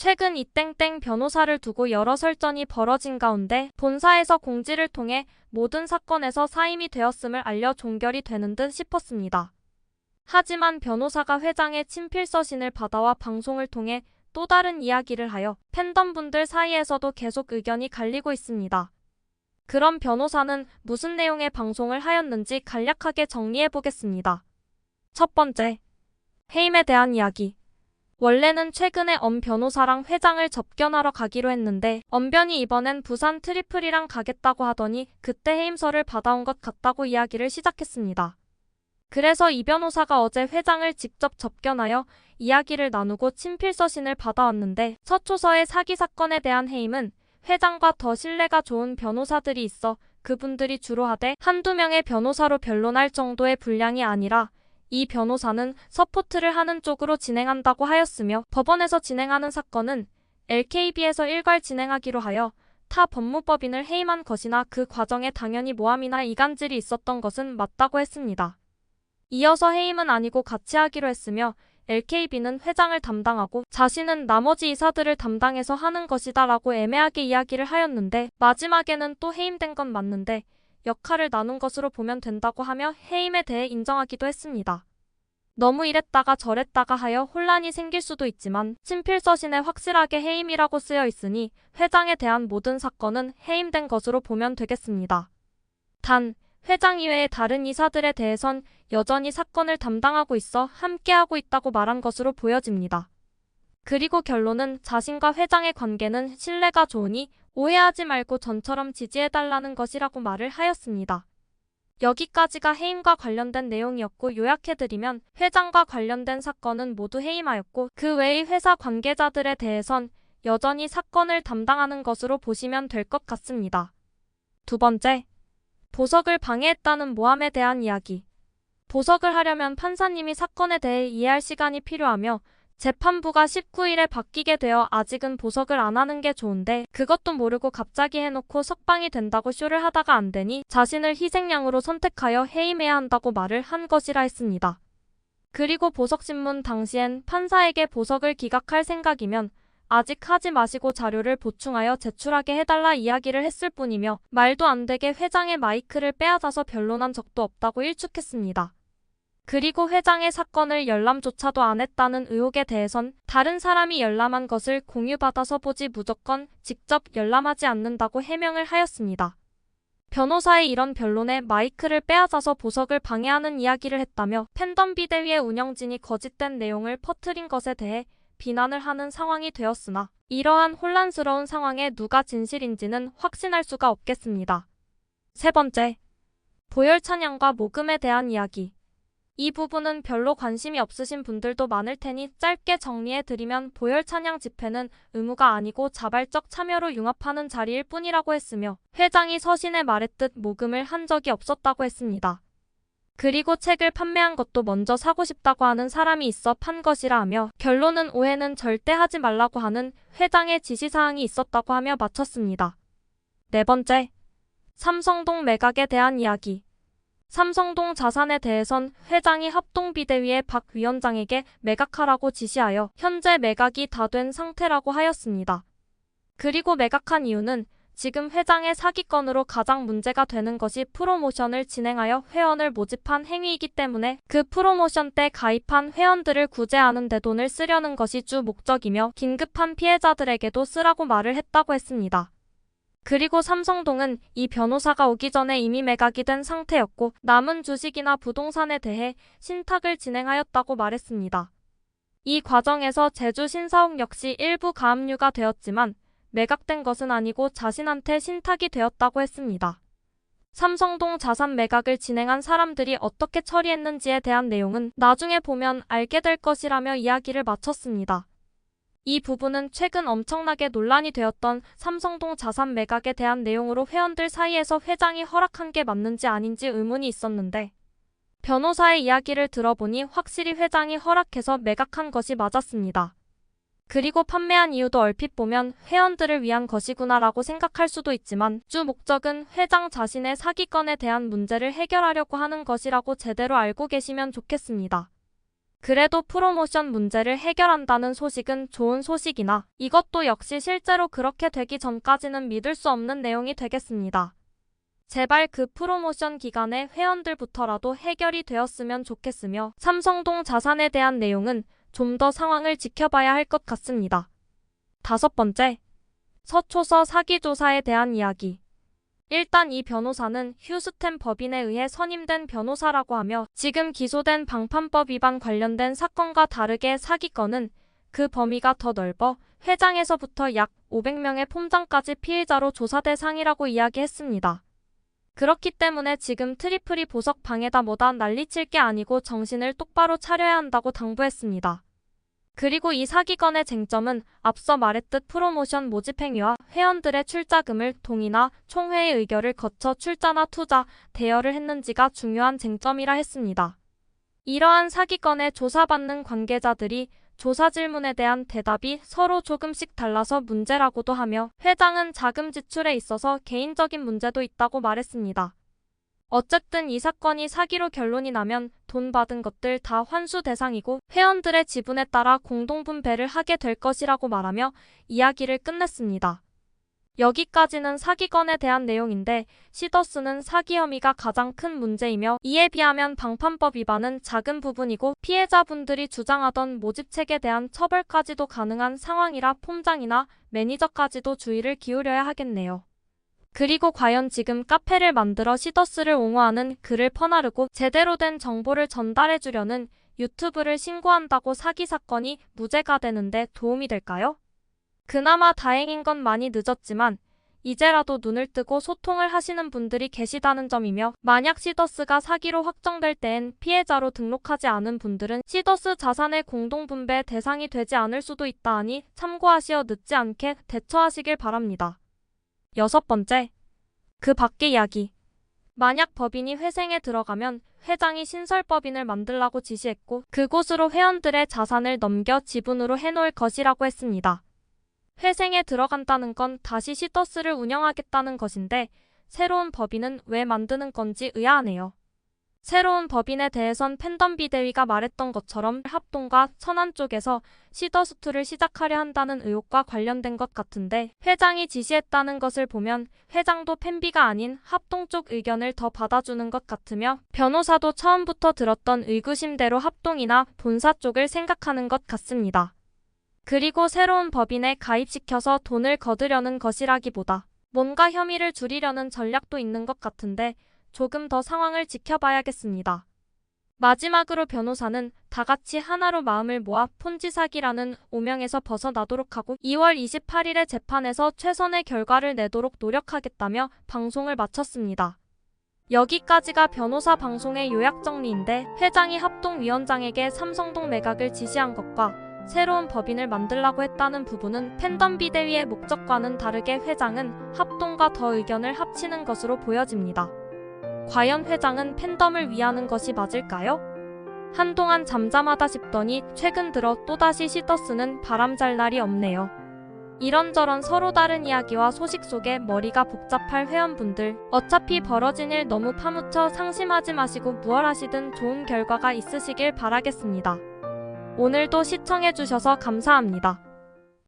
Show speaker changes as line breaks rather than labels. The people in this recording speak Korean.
최근 이 땡땡 변호사를 두고 여러 설전이 벌어진 가운데 본사에서 공지를 통해 모든 사건에서 사임이 되었음을 알려 종결이 되는 듯 싶었습니다. 하지만 변호사가 회장의 친필 서신을 받아와 방송을 통해 또 다른 이야기를 하여 팬덤분들 사이에서도 계속 의견이 갈리고 있습니다. 그럼 변호사는 무슨 내용의 방송을 하였는지 간략하게 정리해 보겠습니다. 첫 번째, 해임에 대한 이야기. 원래는 최근에 엄 변호사랑 회장을 접견하러 가기로 했는데 엄변이 이번엔 부산 트리플이랑 가겠다고 하더니 그때 해임서를 받아온 것 같다고 이야기를 시작했습니다. 그래서 이 변호사가 어제 회장을 직접 접견하여 이야기를 나누고 친필 서신을 받아왔는데 서초서의 사기 사건에 대한 해임은 회장과 더 신뢰가 좋은 변호사들이 있어 그분들이 주로 하되 한두 명의 변호사로 변론할 정도의 분량이 아니라 이 변호사는 서포트를 하는 쪽으로 진행한다고 하였으며 법원에서 진행하는 사건은 LKB에서 일괄 진행하기로 하여 타 법무법인을 해임한 것이나 그 과정에 당연히 모함이나 이간질이 있었던 것은 맞다고 했습니다. 이어서 해임은 아니고 같이 하기로 했으며 LKB는 회장을 담당하고 자신은 나머지 이사들을 담당해서 하는 것이다 라고 애매하게 이야기를 하였는데 마지막에는 또 해임된 건 맞는데 역할을 나눈 것으로 보면 된다고 하며 해임에 대해 인정하기도 했습니다. 너무 이랬다가 저랬다가 하여 혼란이 생길 수도 있지만 친필 서신에 확실하게 해임이라고 쓰여 있으니 회장에 대한 모든 사건은 해임된 것으로 보면 되겠습니다. 단, 회장 이외의 다른 이사들에 대해선 여전히 사건을 담당하고 있어 함께하고 있다고 말한 것으로 보여집니다. 그리고 결론은 자신과 회장의 관계는 신뢰가 좋으니 오해하지 말고 전처럼 지지해달라는 것이라고 말을 하였습니다. 여기까지가 해임과 관련된 내용이었고 요약해드리면 회장과 관련된 사건은 모두 해임하였고 그 외의 회사 관계자들에 대해선 여전히 사건을 담당하는 것으로 보시면 될 것 같습니다. 두 번째, 보석을 방해했다는 모함에 대한 이야기. 보석을 하려면 판사님이 사건에 대해 이해할 시간이 필요하며 재판부가 19일에 바뀌게 되어 아직은 보석을 안 하는 게 좋은데 그것도 모르고 갑자기 해놓고 석방이 된다고 쇼를 하다가 안 되니 자신을 희생양으로 선택하여 해임해야 한다고 말을 한 것이라 했습니다. 그리고 보석신문 당시엔 판사에게 보석을 기각할 생각이면 아직 하지 마시고 자료를 보충하여 제출하게 해달라 이야기를 했을 뿐이며 말도 안 되게 회장의 마이크를 빼앗아서 변론한 적도 없다고 일축했습니다. 그리고 회장의 사건을 열람조차도 안 했다는 의혹에 대해선 다른 사람이 열람한 것을 공유받아서 보지 무조건 직접 열람하지 않는다고 해명을 하였습니다. 변호사의 이런 변론에 마이크를 빼앗아서 보석을 방해하는 이야기를 했다며 팬덤 비대위의 운영진이 거짓된 내용을 퍼뜨린 것에 대해 비난을 하는 상황이 되었으나 이러한 혼란스러운 상황에 누가 진실인지는 확신할 수가 없겠습니다. 세 번째, 보혈 찬양과 모금에 대한 이야기. 이 부분은 별로 관심이 없으신 분들도 많을 테니 짧게 정리해드리면 보혈 찬양 집회는 의무가 아니고 자발적 참여로 융합하는 자리일 뿐이라고 했으며 회장이 서신에 말했듯 모금을 한 적이 없었다고 했습니다. 그리고 책을 판매한 것도 먼저 사고 싶다고 하는 사람이 있어 판 것이라 하며 결론은 오해는 절대 하지 말라고 하는 회장의 지시사항이 있었다고 하며 마쳤습니다. 네 번째, 삼성동 매각에 대한 이야기. 삼성동 자산에 대해선 회장이 합동비대위의 박 위원장에게 매각하라고 지시하여 현재 매각이 다 된 상태라고 하였습니다. 그리고 매각한 이유는 지금 회장의 사기건으로 가장 문제가 되는 것이 프로모션을 진행하여 회원을 모집한 행위이기 때문에 그 프로모션 때 가입한 회원들을 구제하는 데 돈을 쓰려는 것이 주 목적이며 긴급한 피해자들에게도 쓰라고 말을 했다고 했습니다. 그리고 삼성동은 이 변호사가 오기 전에 이미 매각이 된 상태였고 남은 주식이나 부동산에 대해 신탁을 진행하였다고 말했습니다. 이 과정에서 제주 신사옥 역시 일부 가압류가 되었지만 매각된 것은 아니고 자신한테 신탁이 되었다고 했습니다. 삼성동 자산 매각을 진행한 사람들이 어떻게 처리했는지에 대한 내용은 나중에 보면 알게 될 것이라며 이야기를 마쳤습니다. 이 부분은 최근 엄청나게 논란이 되었던 삼성동 자산 매각에 대한 내용으로 회원들 사이에서 회장이 허락한 게 맞는지 아닌지 의문이 있었는데 변호사의 이야기를 들어보니 확실히 회장이 허락해서 매각한 것이 맞았습니다. 그리고 판매한 이유도 얼핏 보면 회원들을 위한 것이구나라고 생각할 수도 있지만 주 목적은 회장 자신의 사기건에 대한 문제를 해결하려고 하는 것이라고 제대로 알고 계시면 좋겠습니다. 그래도 프로모션 문제를 해결한다는 소식은 좋은 소식이나 이것도 역시 실제로 그렇게 되기 전까지는 믿을 수 없는 내용이 되겠습니다. 제발 그 프로모션 기간에 회원들부터라도 해결이 되었으면 좋겠으며 삼성동 자산에 대한 내용은 좀 더 상황을 지켜봐야 할 것 같습니다. 5번째, 서초서 사기 조사에 대한 이야기. 일단 이 변호사는 휴스템 법인에 의해 선임된 변호사라고 하며 지금 기소된 방판법 위반 관련된 사건과 다르게 사기건은 그 범위가 더 넓어 회장에서부터 약 500명의 폼장까지 피해자로 조사 대상이라고 이야기했습니다. 그렇기 때문에 지금 트리플이 보석 방에다 뭐다 난리칠 게 아니고 정신을 똑바로 차려야 한다고 당부했습니다. 그리고 이 사기건의 쟁점은 앞서 말했듯 프로모션 모집 행위와 회원들의 출자금을 동의나 총회의 의결을 거쳐 출자나 투자, 대여를 했는지가 중요한 쟁점이라 했습니다. 이러한 사기건에 조사받는 관계자들이 조사 질문에 대한 대답이 서로 조금씩 달라서 문제라고도 하며 회장은 자금 지출에 있어서 개인적인 문제도 있다고 말했습니다. 어쨌든 이 사건이 사기로 결론이 나면 돈 받은 것들 다 환수 대상이고 회원들의 지분에 따라 공동분배를 하게 될 것이라고 말하며 이야기를 끝냈습니다. 여기까지는 사기건에 대한 내용인데 시더스는 사기 혐의가 가장 큰 문제이며 이에 비하면 방판법 위반은 작은 부분이고 피해자분들이 주장하던 모집책에 대한 처벌까지도 가능한 상황이라 폼장이나 매니저까지도 주의를 기울여야 하겠네요. 그리고 과연 지금 카페를 만들어 시더스를 옹호하는 글을 퍼나르고 제대로 된 정보를 전달해주려는 유튜브를 신고한다고 사기 사건이 무죄가 되는데 도움이 될까요? 그나마 다행인 건 많이 늦었지만 이제라도 눈을 뜨고 소통을 하시는 분들이 계시다는 점이며 만약 시더스가 사기로 확정될 때엔 피해자로 등록하지 않은 분들은 시더스 자산의 공동분배 대상이 되지 않을 수도 있다 하니 참고하시어 늦지 않게 대처하시길 바랍니다. 6번째, 그 밖의 이야기. 만약 법인이 회생에 들어가면 회장이 신설법인을 만들라고 지시했고 그곳으로 회원들의 자산을 넘겨 지분으로 해놓을 것이라고 했습니다. 회생에 들어간다는 건 다시 시더스를 운영하겠다는 것인데 새로운 법인은 왜 만드는 건지 의아하네요. 새로운 법인에 대해선 팬덤 비대위가 말했던 것처럼 합동과 천안 쪽에서 시더스2를 시작하려 한다는 의혹과 관련된 것 같은데 회장이 지시했다는 것을 보면 회장도 팬비가 아닌 합동 쪽 의견을 더 받아주는 것 같으며 변호사도 처음부터 들었던 의구심대로 합동이나 본사 쪽을 생각하는 것 같습니다. 그리고 새로운 법인에 가입시켜서 돈을 거두려는 것이라기보다 뭔가 혐의를 줄이려는 전략도 있는 것 같은데 조금 더 상황을 지켜봐야겠습니다. 마지막으로 변호사는 다 같이 하나로 마음을 모아 폰지 사기라는 오명에서 벗어나도록 하고 2월 28일에 재판에서 최선의 결과를 내도록 노력하겠다며 방송을 마쳤습니다. 여기까지가 변호사 방송의 요약 정리인데 회장이 합동위원장에게 삼성동 매각을 지시한 것과 새로운 법인을 만들라고 했다는 부분은 팬덤 비대위의 목적과는 다르게 회장은 합동과 더 의견을 합치는 것으로 보여집니다. 과연 회장은 팬덤을 위하는 것이 맞을까요? 한동안 잠잠하다 싶더니 최근 들어 또다시 시더스는 바람잘 날이 없네요. 이런저런 서로 다른 이야기와 소식 속에 머리가 복잡할 회원분들, 어차피 벌어진 일 너무 파묻혀 상심하지 마시고 무얼 하시든 좋은 결과가 있으시길 바라겠습니다. 오늘도 시청해주셔서 감사합니다.